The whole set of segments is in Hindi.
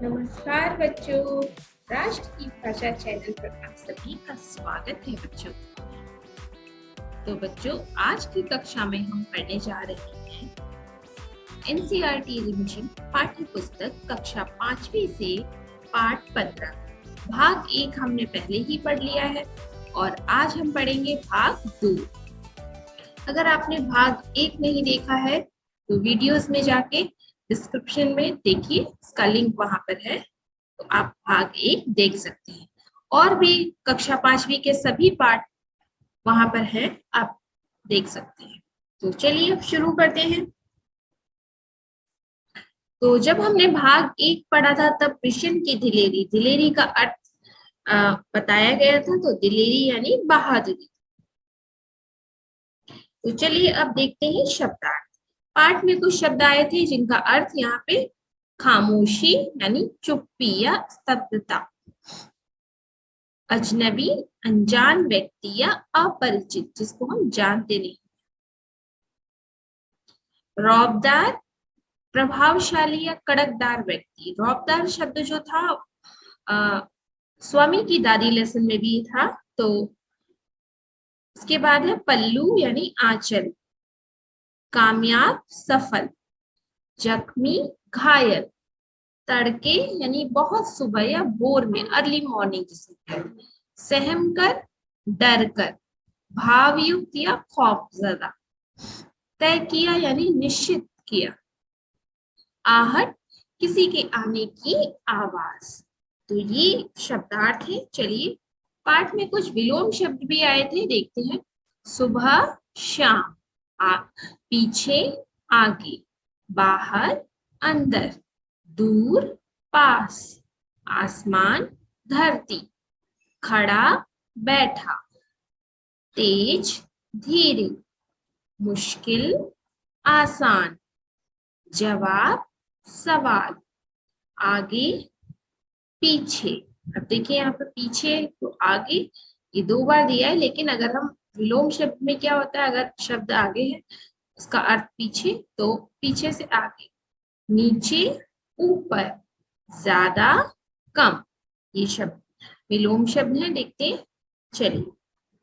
नमस्कार बच्चों, राष्ट्र की भाषा चैनल पर आप सभी का स्वागत है बच्चों। तो बच्चों, आज की कक्षा में हम पढ़ने जा रहे हैं एनसीईआरटी रिविजन पाठ्य पुस्तक कक्षा 5वीं से पाठ 15 भाग 1 हमने पहले ही पढ़ लिया है और आज हम पढ़ेंगे भाग 2। अगर आपने भाग 1 नहीं देखा है तो वीडियोस में जाके डिस्क्रिप्शन में देखिए, इसका लिंक वहां पर है, तो आप भाग 1 देख सकते हैं। और भी कक्षा 5वीं के सभी पाठ वहां पर है, आप देख सकते हैं। तो चलिए अब शुरू करते हैं। तो जब हमने भाग 1 पढ़ा था तब मिशन की दिलेरी का अर्थ बताया गया था। तो दिलेरी यानी बहादुरी। तो चलिए अब देखते हैं शब्दार्थ। पाठ में कुछ शब्द आए थे जिनका अर्थ यहाँ पे खामोशी यानी चुप्पी या स्तब्धता, अजनबी अनजान व्यक्ति या अपरिचित जिसको हम जानते नहीं, रौबदार प्रभावशाली या कड़कदार व्यक्ति। रौबदार शब्द जो था स्वामी की दादी लेसन में भी था। तो उसके बाद है पल्लू यानी आंचल, कामयाब सफल, जख्मी घायल, तड़के यानी बहुत सुबह या भोर में, अर्ली मॉर्निंग जिसे कहते हैं, सहम कर डर कर, भावयुक्त या खौफजदा, तय किया यानी निश्चित किया, आहट किसी के आने की आवाज। तो ये शब्दार्थ है। चलिए पाठ में कुछ विलोम शब्द भी आए थे, देखते हैं। सुबह शाम, पीछे आगे, बाहर अंदर, दूर पास, आसमान धरती, खड़ा बैठा, तेज धीरे, मुश्किल आसान, जवाब सवाल, आगे पीछे। अब देखिए यहाँ पर पीछे तो आगे ये 2 बार दिया है, लेकिन अगर हम विलोम शब्द में क्या होता है, अगर शब्द आगे है उसका अर्थ पीछे, तो पीछे से आगे, नीचे ऊपर, ज्यादा कम, ये शब्द विलोम शब्द है। देखते हैं। चलिए,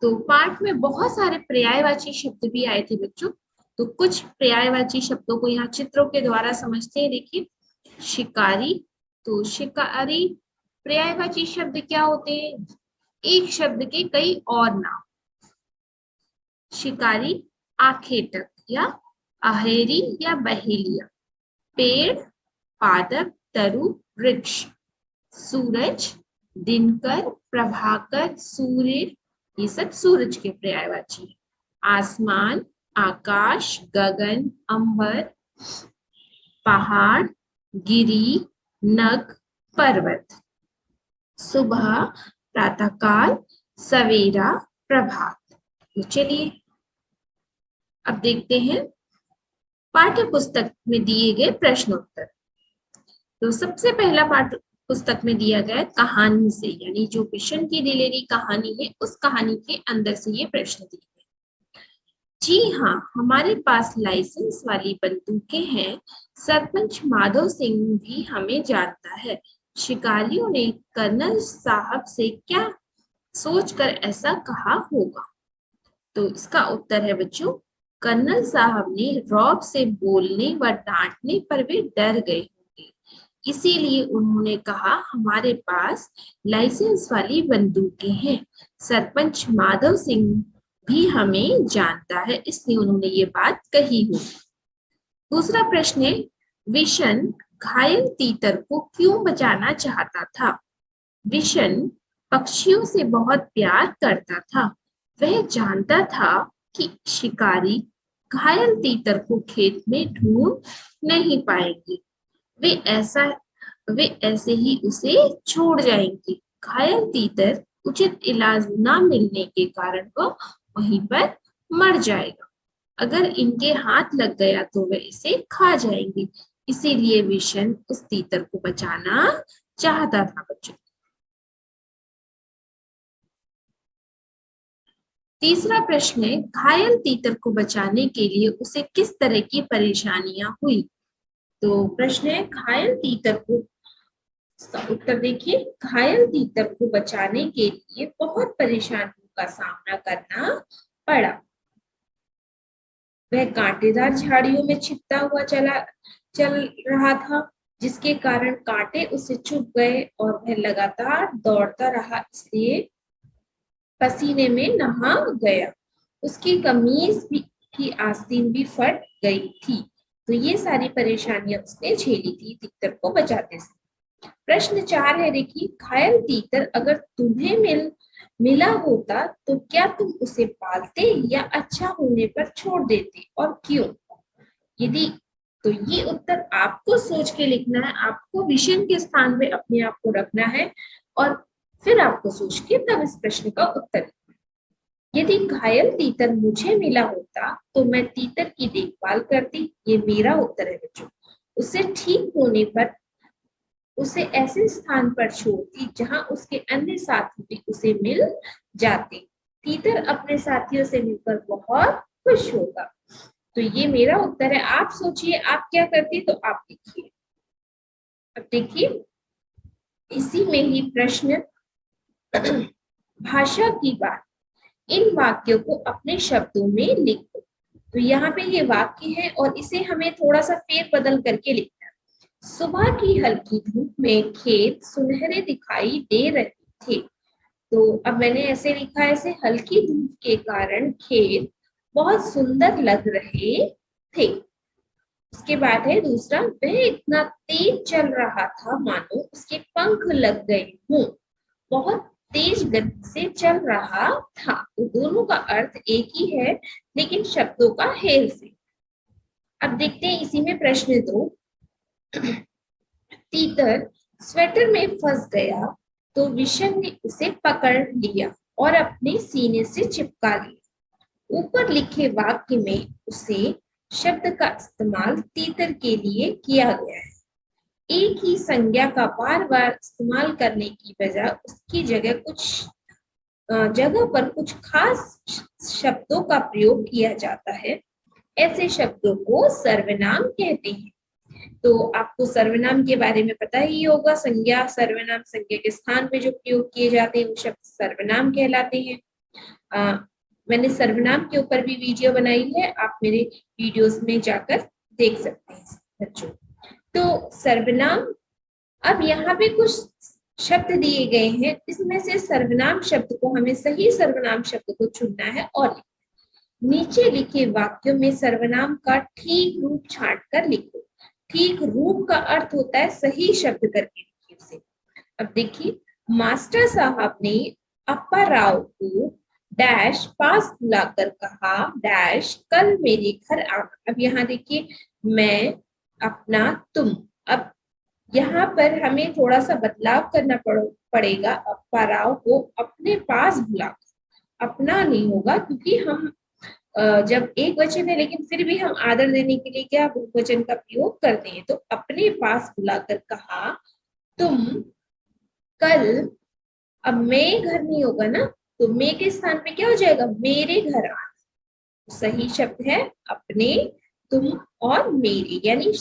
तो पाठ में बहुत सारे पर्यायवाची शब्द भी आए थे बच्चों। तो कुछ पर्यायवाची शब्दों को यहाँ चित्रों के द्वारा समझते हैं। देखिए, शिकारी। तो शिकारी पर्यायवाची शब्द क्या होते हैं? एक शब्द के कई और नाम। शिकारी आखेटक या अहेरी या बहेलिया, पेड़ पादप तरु वृक्ष, सूरज दिनकर प्रभाकर सूर्य, ये सब सूरज के पर्यायवाची। आसमान आकाश गगन अंबर, पहाड़ गिरी नग पर्वत, सुबह प्रातःकाल सवेरा प्रभात। तो चलिए अब देखते हैं पाठ्य पुस्तक में दिए गए प्रश्नोत्तर। तो सबसे पहला पाठ्य पुस्तक में दिया गया कहानी से, यानी जो मिशन की दिलेरी कहानी है उस कहानी के अंदर से ये प्रश्न दिए गए। जी हाँ, हमारे पास लाइसेंस वाली बंदूकें हैं। सरपंच माधव सिंह भी हमें जानता है। शिकारियों ने कर्नल साहब से क्या सोचकर ऐसा कहा होगा? तो इसका उत्तर है बच्चों, कर्नल साहब ने रौब से बोलने व डांटने पर वे डर गए होंगे, इसीलिए उन्होंने कहा हमारे पास लाइसेंस वाली बंदूकें हैं। सरपंच माधव सिंह भी हमें जानता है, इसलिए उन्होंने ये बात कही होगी। दूसरा प्रश्न है, विशन घायल तीतर को क्यों बचाना चाहता था? विशन पक्षियों से बहुत प्यार करता था। वह जानता था कि शिकारी घायल तीतर को खेत में ढूंढ नहीं पाएंगे, वे ऐसे ही उसे छोड़ जाएंगे। घायल तीतर उचित इलाज न मिलने के कारण वो वहीं पर मर जाएगा। अगर इनके हाथ लग गया तो वे इसे खा जाएंगे, इसीलिए विशन उस तीतर को बचाना चाहता था बच्चों। तीसरा प्रश्न है, घायल तीतर को बचाने के लिए उसे किस तरह की परेशानियां हुई? तो प्रश्न है, घायल तीतर को इसका उत्तर देखिए, घायल तीतर को बचाने के लिए बहुत परेशानियों का सामना करना पड़ा। वह कांटेदार झाड़ियों में छिपता हुआ चल रहा था, जिसके कारण कांटे उसे चुभ गए और वह लगातार दौड़ता रहा, इसलिए पसीने में नहा गया। उसकी कमीज की आस्तीन भी फट गई थी। तो ये सारी परेशानियां उसने झेली थी तीतर को बचाते समय। प्रश्न 4 है, देखिए, घायल तीतर अगर तुम्हें मिला होता तो क्या तुम उसे पालते या अच्छा होने पर छोड़ देते और क्यों? यदि तो ये उत्तर आपको सोच के लिखना है, आपको विषय के स्थान पे अपने आप को रखना है और फिर आपको सोच के तब इस प्रश्न का उत्तर लिखना है। यदि घायल तीतर मुझे मिला होता तो मैं तीतर की देखभाल करती। ये मेरा उत्तर है बच्चों। उसे ठीक होने पर उसे ऐसे स्थान पर छोड़ती जहां उसके अन्य साथी भी उसे मिल जाते। तीतर अपने साथियों से मिलकर बहुत खुश होगा। तो ये मेरा उत्तर है। आप सोचिए आप क्या करती, तो आप लिखिए। अब देखिए, इसी में ही प्रश्न भाषा की बात। इन वाक्यों को अपने शब्दों में लिखो। तो यहाँ पे ये वाक्य है और इसे हमें थोड़ा सा फेर बदल करके लिखना है। सुबह की हल्की धूप में खेत सुनहरे दिखाई दे रहे थे। तो अब मैंने ऐसे लिखा है, ऐसे हल्की धूप के कारण खेत बहुत सुंदर लग रहे थे। उसके बाद है दूसरा, वह इतना तेज चल रहा था मानो उसके पंख लग गए हों। बहुत तेज गति से चल रहा था। तो दोनों का अर्थ एक ही है, लेकिन शब्दों का हेर फेर। अब देखते हैं इसी में प्रश्न 2। तीतर स्वेटर में फंस गया तो विशन ने उसे पकड़ लिया और अपने सीने से चिपका लिया। ऊपर लिखे वाक्य में उसे शब्द का इस्तेमाल तीतर के लिए किया गया है। एक ही संज्ञा का बार बार इस्तेमाल करने की बजाय उसकी जगह पर कुछ खास शब्दों का प्रयोग किया जाता है। ऐसे शब्दों को सर्वनाम कहते हैं। तो आपको सर्वनाम के बारे में पता ही होगा। संज्ञा सर्वनाम, संज्ञा के स्थान पे जो प्रयोग किए जाते हैं वो शब्द सर्वनाम कहलाते हैं। मैंने सर्वनाम के ऊपर भी वीडियो बनाई है, आप मेरे वीडियोस में जाकर देख सकते हैं बच्चों। तो सर्वनाम, अब यहाँ पे कुछ शब्द दिए गए हैं, इसमें से सर्वनाम शब्द को हमें सही सर्वनाम शब्द को चुनना है और नीचे लिखे वाक्यों में सर्वनाम का ठीक रूप छांट कर लिखो। ठीक रूप का अर्थ होता है सही शब्द करके लिखिए उसे। अब देखिए, मास्टर साहब ने अप्पा राव को डैश पास बुलाकर कहा डैश कल मेरे घर आना। अब यहाँ देखिए, मैं, अपना, तुम। अब यहाँ पर हमें थोड़ा सा बदलाव करना पड़ेगा। अप्पा राव को अपने पास बुलाकर, अपना नहीं होगा क्योंकि हम जब एक वचन है लेकिन फिर भी हम आदर देने के लिए क्या बहुवचन का प्रयोग करते हैं। तो अपने पास बुलाकर कहा तुम कल, अब मैं घर नहीं होगा ना, तो मैं के स्थान पे क्या हो जाएगा, मेरे घर आना। सही शब्द है अपने, तुम और मेरे, यानी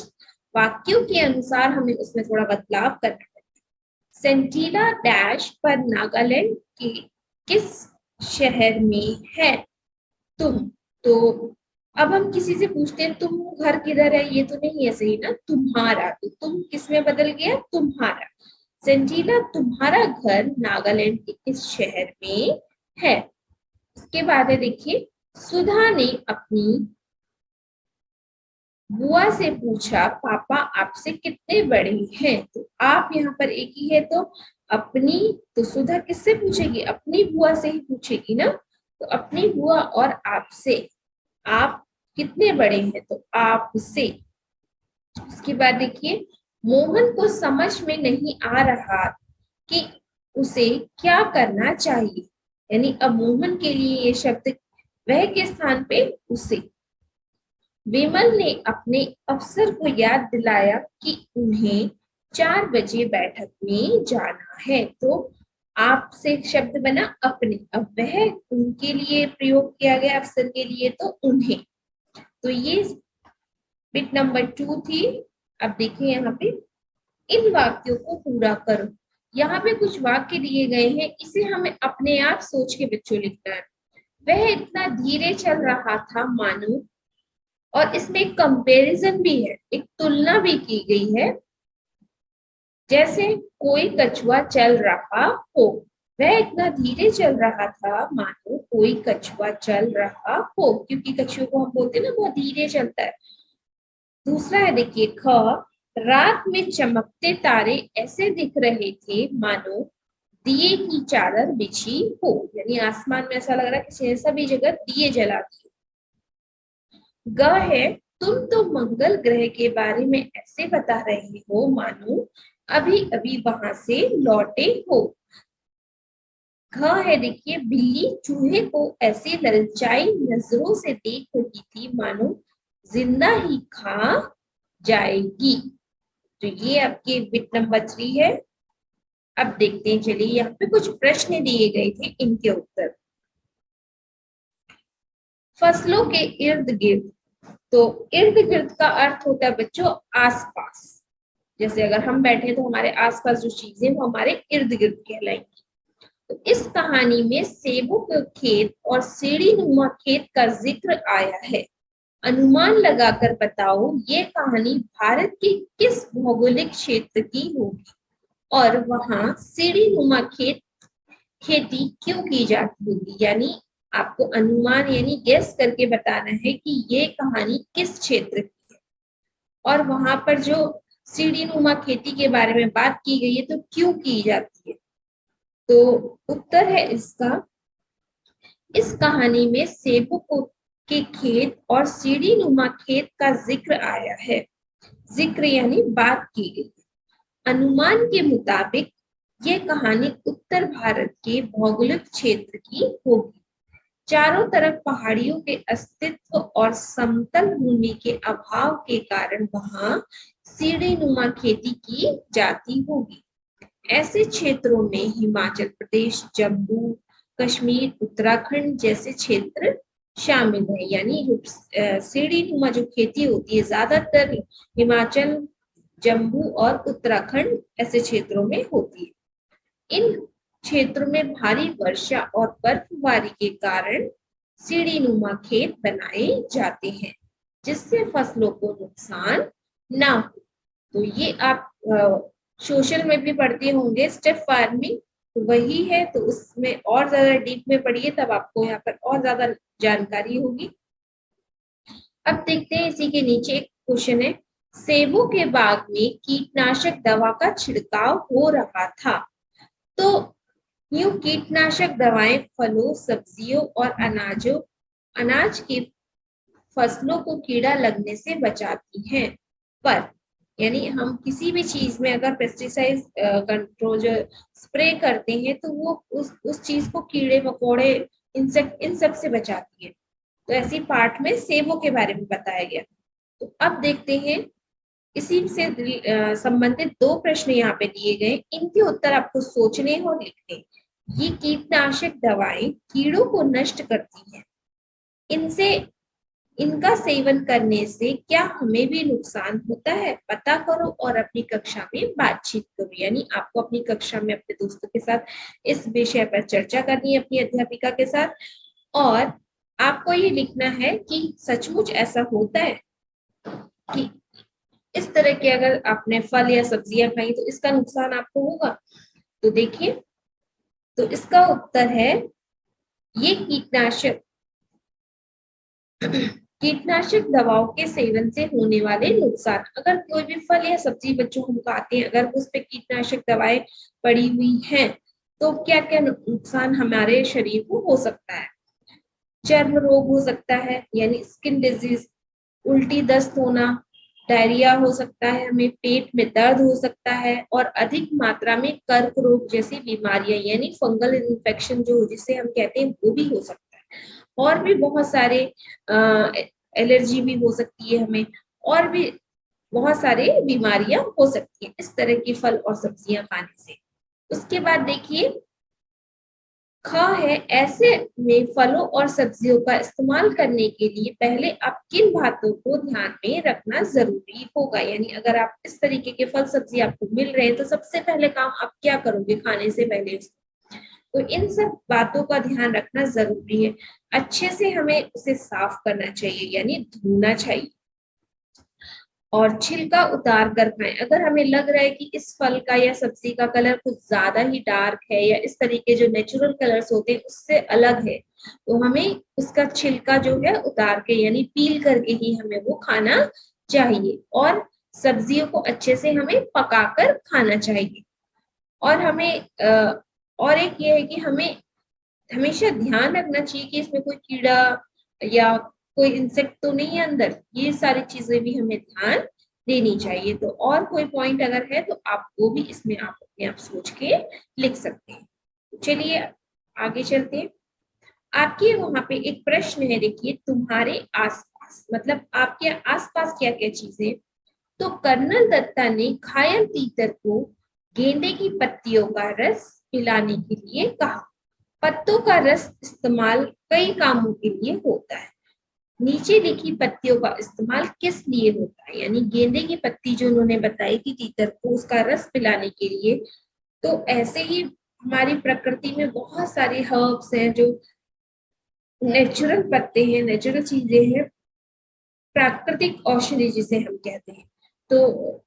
वाक्यों के अनुसार हमें उसमें थोड़ा बदलाव करना पड़ेगा। सेंटीला डैश पर नागालैंड के किस शहर में है तुम। तो अब हम किसी से पूछते हैं तुम घर किधर है, ये तो नहीं है सही ना, तुम्हारा। तो तुम किस में बदल गया, तुम्हारा। सेंटीला तुम्हारा घर नागालैंड के किस शहर में है। उसके बाद है देखिए, सुधा ने अपनी बुआ से पूछा पापा आपसे कितने बड़े हैं। तो आप यहाँ पर एक ही है, तो अपनी, तो सुधा किससे पूछेगी, अपनी बुआ से ही पूछेगी ना। तो अपनी बुआ और आपसे, आप कितने बड़े हैं, तो आपसे। उसके बाद देखिए, मोहन को समझ में नहीं आ रहा कि उसे क्या करना चाहिए। यानी अब मोहन के लिए ये शब्द वह के स्थान पे उसे। विमल ने अपने अफसर को याद दिलाया कि उन्हें 4 बजे बैठक में जाना है। तो आपसे शब्द बना अपने, अब वह उनके लिए प्रयोग किया गया, अफसर के लिए तो उन्हें। तो ये बिट नंबर 2 थी। अब देखिए यहाँ पे इन वाक्यों को पूरा करो। यहाँ पे कुछ वाक्य दिए गए हैं, इसे हमें अपने आप सोच के बच्चों लिखना है। वह इतना धीरे चल रहा था मानो, और इसमें एक कंपैरिजन भी है, एक तुलना भी की गई है, जैसे कोई कछुआ चल रहा हो। वह इतना धीरे चल रहा था मानो कोई कछुआ चल रहा हो, क्योंकि कछुए को हम बोलते हैं ना बहुत धीरे चलता है। दूसरा है देखिए ख, रात में चमकते तारे ऐसे दिख रहे थे मानो दिए की चादर बिछी हो, यानी आसमान में ऐसा लग रहा है कि सभी जगह दिए जला दिए। ग है, तुम तो मंगल ग्रह के बारे में ऐसे बता रहे हो मानो अभी अभी वहां से लौटे हो। घ है देखिए, बिल्ली चूहे को ऐसे ललचाई नजरों से देख रही थी मानो जिंदा ही खा जाएगी। तो ये आपके बिट नंबर 3 है। अब देखते हैं, चलिए यहाँ पे कुछ प्रश्न दिए गए थे, इनके उत्तर। फसलों के इर्द गिर्द, तो इर्द गिर्द का अर्थ होता है बच्चों आसपास। जैसे अगर हम बैठे तो हमारे आसपास जो चीजें वो हमारे इर्द गिर्द कहलाएंगी। तो इस कहानी में सेबों के खेत और सीढ़ी नुमा खेत का जिक्र आया है। अनुमान लगाकर बताओ ये कहानी भारत के किस भौगोलिक क्षेत्र की होगी और वहां सीढ़ी नुमा खेती क्यों की जाती होगी। यानी आपको अनुमान यानी गेस करके बताना है कि ये कहानी किस क्षेत्र की है और वहां पर जो सीढ़ी नुमा खेती के बारे में बात की गई है तो क्यों की जाती है। तो उत्तर है इसका, इस कहानी में सेबों के खेत और सीढ़ी नुमा खेत का जिक्र आया है। जिक्र यानी बात की गई। अनुमान के मुताबिक यह कहानी उत्तर भारत के भौगोलिक क्षेत्र की होगी। चारों तरफ पहाड़ियों के अस्तित्व और समतल भूमि के अभाव के कारण वहां सीढ़ी नुमा खेती की जाती होगी। ऐसे क्षेत्रों में हिमाचल प्रदेश, जम्मू कश्मीर, उत्तराखंड जैसे क्षेत्र शामिल है। यानी सीढ़ी नुमा जो खेती होती है ज्यादातर हिमाचल, जम्मू और उत्तराखंड ऐसे क्षेत्रों में होती है। इन क्षेत्रों में भारी वर्षा और बर्फबारी के कारण सीढ़ी नुमा खेत बनाए जाते हैं जिससे फसलों को नुकसान ना हो। तो ये आप सोशल में भी पढ़ते होंगे, स्टेप फार्मिंग तो वही है। तो उसमें और ज्यादा डीप में पढ़िए तब आपको यहाँ पर और ज्यादा जानकारी होगी। अब देखते हैं इसी के नीचे एक क्वेश्चन है, सेबों के बाग में कीटनाशक दवा का छिड़काव हो रहा था। तो यूं कीटनाशक दवाएं फलों, सब्जियों और अनाज की फसलों को कीड़ा लगने से बचाती हैं। पर यानी हम किसी भी चीज में अगर पेस्टिसाइड कंट्रोल जो स्प्रे करते हैं तो वो उस चीज को कीड़े मकोड़े इंसेक्ट इन सब से बचाती है। तो ऐसी पार्ट में सेबों के बारे में बताया गया। तो अब देखते हैं इसी से संबंधित दो प्रश्न यहाँ पे दिए गए, इनके उत्तर आपको सोचने और लिखने। ये कीटनाशक दवाएं कीड़ों को नष्ट करती हैं, इनसे इनका सेवन करने से क्या हमें भी नुकसान होता है, पता करो और अपनी कक्षा में बातचीत करो। यानी आपको अपनी कक्षा में अपने दोस्तों के साथ इस विषय पर चर्चा करनी है अपनी अध्यापिका के साथ, और आपको ये लिखना है कि सचमुच ऐसा होता है कि इस तरह के अगर आपने फल या सब्जियां खाई तो इसका नुकसान आपको होगा। तो देखिए, तो इसका उत्तर है ये कीटनाशक दवाओं के सेवन से होने वाले नुकसान। अगर कोई भी फल या सब्जी बच्चों हम खाते हैं, अगर उस पे कीटनाशक दवाएं पड़ी हुई हैं तो क्या क्या नुकसान हमारे शरीर को हो सकता है। चर्म रोग हो सकता है यानी स्किन डिजीज, उल्टी दस्त होना, डायरिया हो सकता है, हमें पेट में दर्द हो सकता है और अधिक मात्रा में कर्क रोग जैसी बीमारियां यानी फंगल इन्फेक्शन जो जिसे हम कहते हैं वो भी हो सकता है। और भी बहुत सारे एलर्जी भी हो सकती है हमें, और भी बहुत सारे बीमारियां हो सकती है इस तरह की फल और सब्जियां खाने से। उसके बाद देखिए ख है, ऐसे में फलों और सब्जियों का इस्तेमाल करने के लिए पहले आप किन बातों को ध्यान में रखना जरूरी होगा। यानी अगर आप इस तरीके के फल सब्जी आपको मिल रहे हैं तो सबसे पहले काम आप क्या करोगे खाने से पहले। तो इन सब बातों का ध्यान रखना जरूरी है। अच्छे से हमें उसे साफ करना चाहिए यानी धोना चाहिए और छिलका उतार कर खाएं। अगर हमें लग रहा है कि इस फल का या सब्जी का कलर कुछ ज्यादा ही डार्क है या इस तरीके जो नेचुरल कलर्स होते हैं उससे अलग है, तो हमें उसका छिलका जो है उतार के यानी पील करके ही हमें वो खाना चाहिए। और सब्जियों को अच्छे से हमें पकाकर खाना चाहिए। और हमें और एक ये है कि हमें हमेशा ध्यान रखना चाहिए कि इसमें कोई कीड़ा या कोई इंसेक्ट तो नहीं है अंदर। ये सारी चीजें भी हमें ध्यान देनी चाहिए। तो और कोई पॉइंट अगर है तो आप वो भी इसमें आप अपने आप सोच के लिख सकते हैं। चलिए आगे चलते हैं। आपके वहां पे एक प्रश्न है, देखिए, तुम्हारे आसपास मतलब आपके आसपास क्या क्या चीजें। तो कर्नल दत्ता ने घायल तीतर को गेंदे की पत्तियों का रस पिलाने के लिए कहा। पत्तों का रस इस्तेमाल कई कामों के लिए होता है। नीचे लिखी पत्तियों का इस्तेमाल किस लिए होता है। यानी गेंदे की पत्ती जो उन्होंने बताई थी तीतर को उसका रस पिलाने के लिए। तो ऐसे ही हमारी प्रकृति में बहुत सारे हर्ब्स हैं जो नेचुरल पत्ते हैं, नेचुरल चीजें हैं, प्राकृतिक औषधि जिसे हम कहते हैं। तो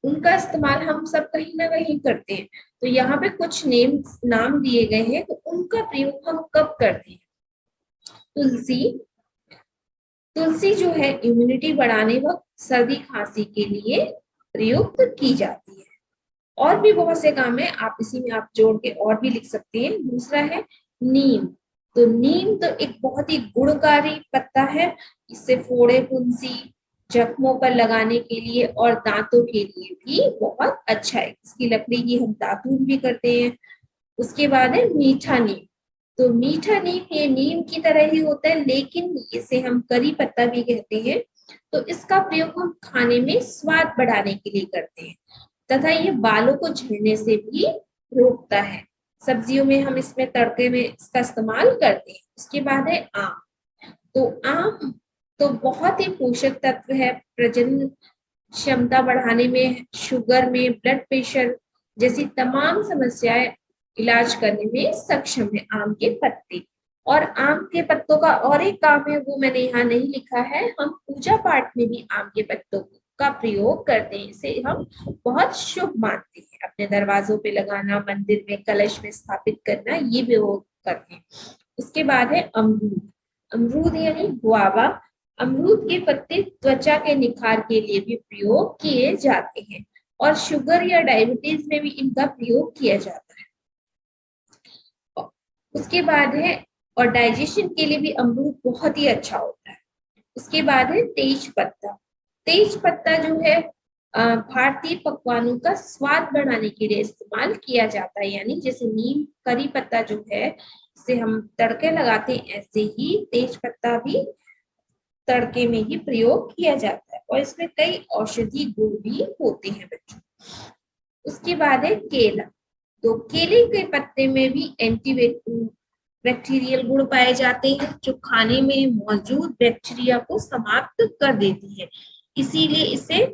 उनका इस्तेमाल हम सब कहीं ना कहीं करते हैं। तो यहाँ पे कुछ नाम दिए गए हैं, तो उनका प्रयोग हम कब करते हैं। तुलसी। तुलसी जो है इम्यूनिटी बढ़ाने व सर्दी खांसी के लिए प्रयुक्त की जाती है। और भी बहुत से काम है, आप इसी में आप जोड़ के और भी लिख सकते हैं। दूसरा है नीम। तो नीम तो एक बहुत ही गुणकारी पत्ता है। इससे फोड़े फुंसी जख्मों पर लगाने के लिए और दांतों के लिए भी बहुत अच्छा है। इसकी लकड़ी की हम दातून भी करते हैं। उसके बाद है मीठा नीम। तो मीठा नीम ये नीम की तरह ही होता है लेकिन इसे हम करी पत्ता भी कहते हैं। तो इसका प्रयोग हम खाने में स्वाद बढ़ाने के लिए करते हैं तथा ये बालों को झड़ने से भी रोकता है। सब्जियों में हम इसमें तड़के में इसका इस्तेमाल करते हैं। उसके बाद है आम। तो आम तो बहुत ही पोषक तत्व है। प्रजनन क्षमता बढ़ाने में, शुगर में, ब्लड प्रेशर जैसी तमाम समस्याएं इलाज करने में सक्षम है आम के पत्ते। और आम के पत्तों का और एक काम है वो मैंने यहाँ नहीं लिखा है। हम पूजा पाठ में भी आम के पत्तों का प्रयोग करते हैं। इसे हम बहुत शुभ मानते हैं। अपने दरवाजों पे लगाना, मंदिर में कलश में स्थापित करना, ये भी वो करते हैं। उसके बाद है अमरूद। अमरूद यानी गुआवा। अमरूद के पत्ते त्वचा के निखार के लिए भी प्रयोग किए जाते हैं और शुगर या डायबिटीज में भी इनका प्रयोग किया जाता है। उसके बाद है और डाइजेशन के लिए भी अमरूद बहुत ही अच्छा होता है। उसके बाद है तेज पत्ता। तेज पत्ता जो है भारतीय पकवानों का स्वाद बढ़ाने के लिए इस्तेमाल किया जाता है। यानी जैसे नीम करी पत्ता जो है इसे हम तड़के लगाते हैं, ऐसे ही तेज पत्ता भी तड़के में ही प्रयोग किया जाता है और इसमें कई औषधि गुण भी होते हैं बच्चों। उसके बाद है केला। तो केले के पत्ते में भी एंटी बैक्टीरियल गुण पाए जाते हैं जो खाने में मौजूद बैक्टीरिया को समाप्त कर देती है। इसीलिए इसे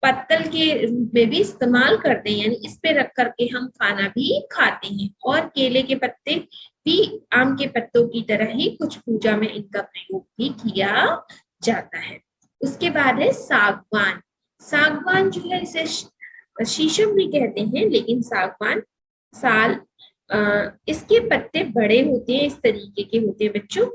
पत्तल के रूप में भी इस्तेमाल करते हैं। यानी इस पे रख करके हम खाना भी खाते हैं। और केले के पत्ते भी आम के पत्तों की तरह ही कुछ पूजा में इनका प्रयोग भी किया जाता है। उसके बाद है सागवान। सागवान जो है इसे शीशम भी कहते हैं लेकिन सागवान साल इसके पत्ते बड़े होते हैं, इस तरीके के होते हैं बच्चों।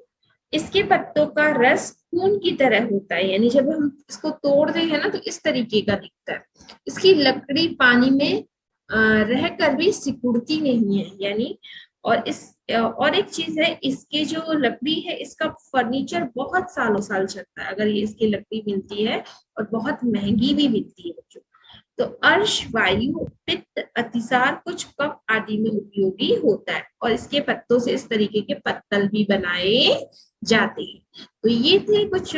इसके पत्तों का रस खून की तरह होता है। यानी जब हम इसको तोड़ते हैं ना तो इस तरीके का दिखता है। इसकी लकड़ी पानी में रहकर भी सिकुड़ती नहीं है। यानी और एक चीज है, इसकी जो लकड़ी है इसका फर्नीचर बहुत सालों साल चलता है अगर ये इसकी लकड़ी मिलती है, और बहुत महंगी भी मिलती है बच्चों। तो अर्श, वायु, पित्त, अतिसार, कुछ कफ आदि में उपयोगी होता है और इसके पत्तों से इस तरीके के पत्तल भी बनाए जाते हैं। तो ये थे कुछ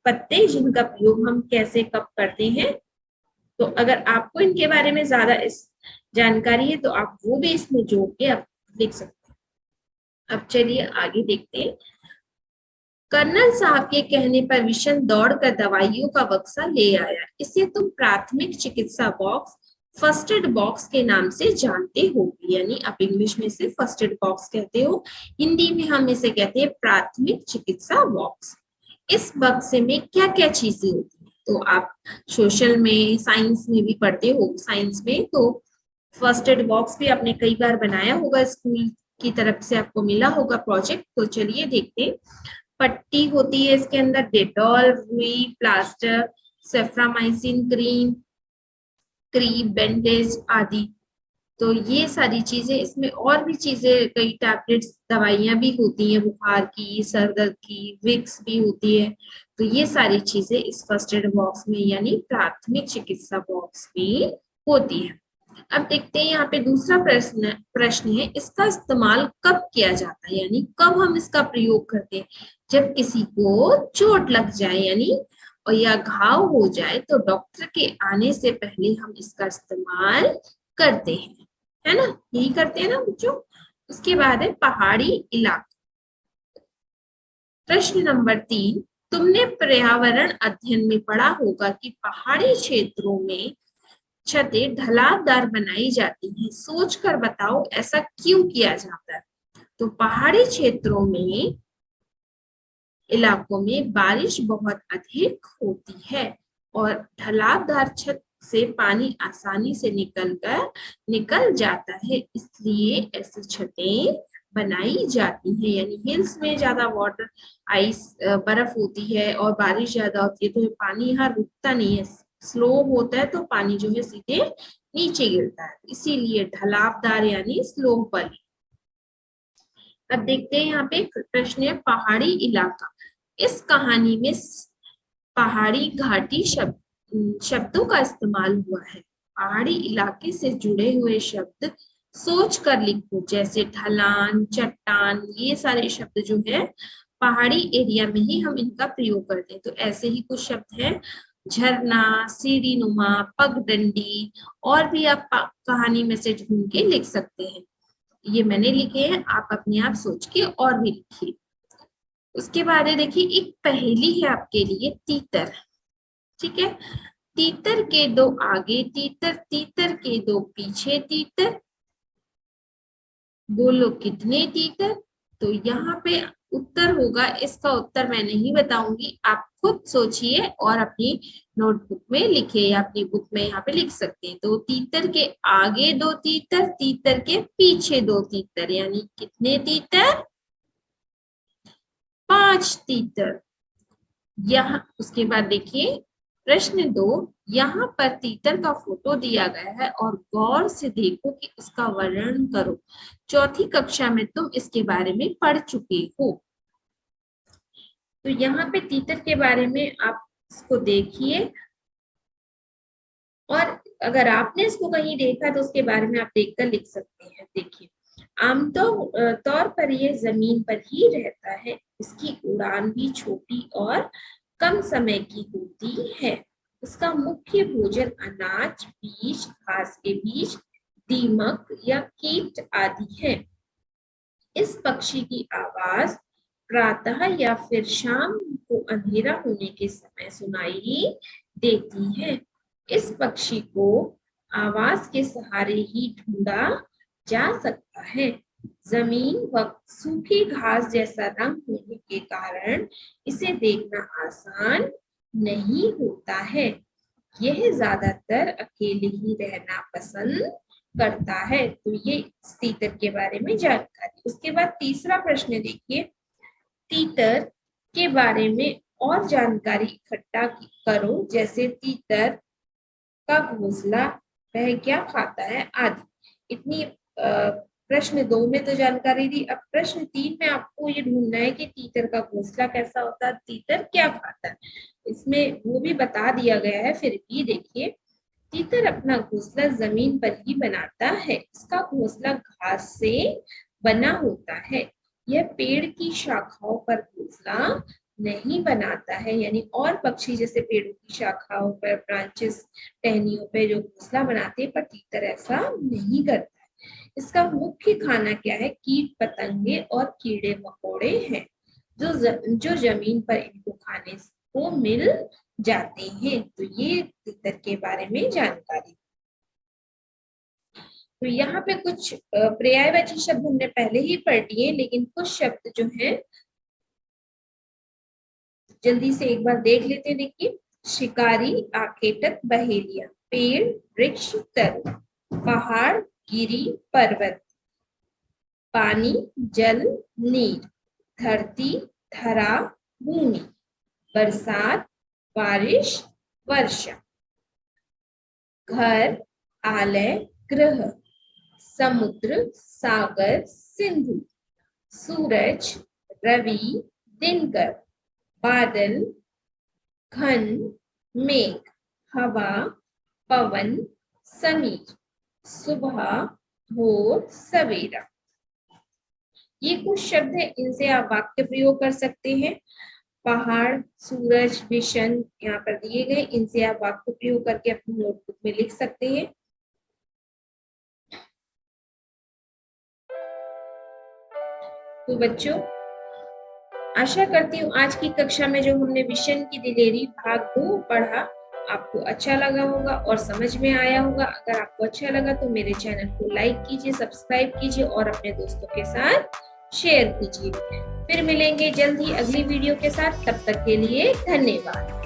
पत्ते जिनका प्रयोग हम कैसे कब करते हैं। तो अगर आपको इनके बारे में ज्यादा इस जानकारी है तो आप वो भी इसमें जोड़ के आप लिख सकते हैं। अब चलिए आगे देखते हैं। कर्नल साहब के कहने पर विशन दौड़कर दवाइयों का बक्सा ले आया। इसे तुम प्राथमिक चिकित्सा बॉक्स, फर्स्ट एड बॉक्स के नाम से जानते हो, यानी आप इंग्लिश में इसे फर्स्ट एड बॉक्स कहते हो, हिंदी में हम इसे कहते हैं प्राथमिक चिकित्सा बॉक्स। इस बक्से में क्या क्या चीजें होती हैं, तो आप सोशल में, साइंस में भी पढ़ते हो। साइंस में तो फर्स्ट एड बॉक्स भी आपने कई बार बनाया होगा, स्कूल की तरफ से आपको मिला होगा प्रोजेक्ट। तो चलिए देखते हैं। पट्टी होती है इसके अंदर, डेटॉल, रुई, प्लास्टर, सेफ्रामाइसिन क्रीम, क्रीम, बैंडेज आदि। तो ये सारी चीजें इसमें, और भी चीजें, कई टैबलेट्स, दवाइयां भी होती हैं, बुखार की, सर दर्द की, विक्स भी होती है। तो ये सारी चीजें इस फर्स्ट एड बॉक्स में यानी प्राथमिक चिकित्सा बॉक्स में होती है। अब देखते हैं यहाँ पे दूसरा प्रश्न है, इसका इस्तेमाल कब किया जाता है, यानी कब हम इसका प्रयोग करते हैं। जब किसी को चोट लग जाए यानी और या घाव हो जाए तो डॉक्टर के आने से पहले हम इसका इस्तेमाल करते हैं, है ना, यही करते हैं ना बच्चों। उसके बाद है पहाड़ी इलाका। प्रश्न नंबर 3, तुमने पर्यावरण अध्ययन में पढ़ा होगा कि पहाड़ी क्षेत्रों में छतें ढलानदार बनाई जाती हैं। सोचकर बताओ ऐसा क्यों किया जाता है। तो पहाड़ी क्षेत्रों में, इलाकों में बारिश बहुत अधिक होती है और ढलानदार छत से पानी आसानी से निकल जाता है, इसलिए ऐसी छतें बनाई जाती हैं। यानी हिल्स में ज्यादा वाटर, आइस, बर्फ होती है और बारिश ज्यादा होती है तो पानी यहाँ रुकता नहीं है, स्लोप होता है तो पानी जो है सीधे नीचे गिरता है, इसीलिए ढलानदार यानी स्लोप वाली। अब देखते हैं यहाँ पे प्रश्न है पहाड़ी इलाका। इस कहानी में पहाड़ी घाटी शब्दों का इस्तेमाल हुआ है। पहाड़ी इलाके से जुड़े हुए शब्द सोच कर लिखो, जैसे ढलान, चट्टान, ये सारे शब्द जो है पहाड़ी एरिया में ही हम इनका प्रयोग करते हैं। तो ऐसे ही कुछ शब्द हैं, झरना, सीढ़ी नुमा, पगडंडी, और भी आप कहानी में से ढूंढ के लिख सकते हैं। ये मैंने लिखे हैं, आप अपने आप सोच के और भी लिखिए। उसके बाद है देखिए, एक पहेली है आपके लिए, तीतर। ठीक है, तीतर के दो आगे तीतर, तीतर के दो पीछे तीतर, बोलो कितने तीतर। तो यहाँ पे उत्तर होगा, इसका उत्तर मैं नहीं बताऊंगी, आप खुद सोचिए और अपनी नोटबुक में लिखिए या अपनी बुक में यहाँ पे लिख सकते हैं। तो तीतर के आगे दो तीतर, तीतर के पीछे दो तीतर, यानी कितने तीतर, 5 तीतर। यहाँ उसके बाद देखिए प्रश्न 2, यहाँ पर तीतर का फोटो दिया गया है और गौर से देखो कि उसका वर्णन करो। चौथी कक्षा में तुम इसके बारे में पढ़ चुके हो। तो यहाँ पे तीतर के बारे में आप इसको देखिए, और अगर आपने इसको कहीं देखा तो उसके बारे में आप देखकर लिख सकते हैं। देखिए, आमतौर पर यह जमीन पर ही रहता है, इसकी उड़ान भी छोटी और कम समय की होती है। उसका मुख्य भोजन अनाज, बीज, घास के बीज, दीमक या कीट आदि है। इस पक्षी की आवाज प्रातः या फिर शाम को अंधेरा होने के समय सुनाई देती है। इस पक्षी को आवाज के सहारे ही ढूंढा जा सकता है। जमीन व सूखी घास जैसा रंग होने के कारण इसे देखना आसान नहीं होता है। यह ज्यादातर अकेले ही रहना पसंद करता है। तो ये तीतर के बारे में जानकारी। उसके बाद तीसरा प्रश्न देखिए, तीतर के बारे में और जानकारी इकट्ठा करो, जैसे तीतर का घोंसला, वह क्या खाता है आदि। इतनी प्रश्न 2 में तो जानकारी दी। अब प्रश्न 3 में आपको ये ढूंढना है कि तीतर का घोंसला कैसा होता है, तीतर क्या खाता है। इसमें वो भी बता दिया गया है, फिर भी देखिए, तीतर अपना घोंसला जमीन पर ही बनाता है। इसका घोंसला घास से बना होता है। यह पेड़ की शाखाओं पर घोंसला नहीं बनाता है, यानी और पक्षी जैसे पेड़ों की शाखाओं पर, ब्रांचेस, टहनियों पे जो घोंसला बनाते हैं, पर तीतर ऐसा नहीं करता है। इसका मुख्य खाना क्या है? कीट पतंगे और कीड़े मकोड़े हैं जो जमीन पर इनको खाने को मिल जाते हैं। तो ये तितर के बारे में जानकारी। तो यहाँ पे कुछ पर्यायवाची शब्द हमने पहले ही पढ़ लिए, लेकिन कुछ शब्द जो हैं जल्दी से एक बार देख लेते हैं। देखिए, शिकारी, आखेटक, बहेलिया, पेड़, वृक्ष, तरु, पहाड़, गिरी, पर्वत, पानी, जल, नीर, धरती, धरा, भूमि, बरसात, बारिश, वर्षा, घर, आलय, ग्रह, समुद्र, सागर, सिंधु, सूरज, रवि, दिनकर, बादल, घन, मेघ, हवा, पवन, समीर, सुबह, भोर, सवेरा। ये कुछ शब्द है, इनसे आप वाक्य प्रयोग कर सकते हैं। पहाड़, सूरज, विषण यहाँ पर दिए गए, इनसे आप वाक्य प्रयोग करके अपनी नोटबुक में लिख सकते हैं। तो बच्चों, आशा करती हूँ आज की कक्षा में जो हमने विषण की दिलेरी भाग 2 पढ़ा, आपको अच्छा लगा होगा और समझ में आया होगा। अगर आपको अच्छा लगा तो मेरे चैनल को लाइक कीजिए, सब्सक्राइब कीजिए और अपने दोस्तों के साथ शेयर कीजिए। फिर मिलेंगे जल्द ही अगली वीडियो के साथ। तब तक के लिए धन्यवाद।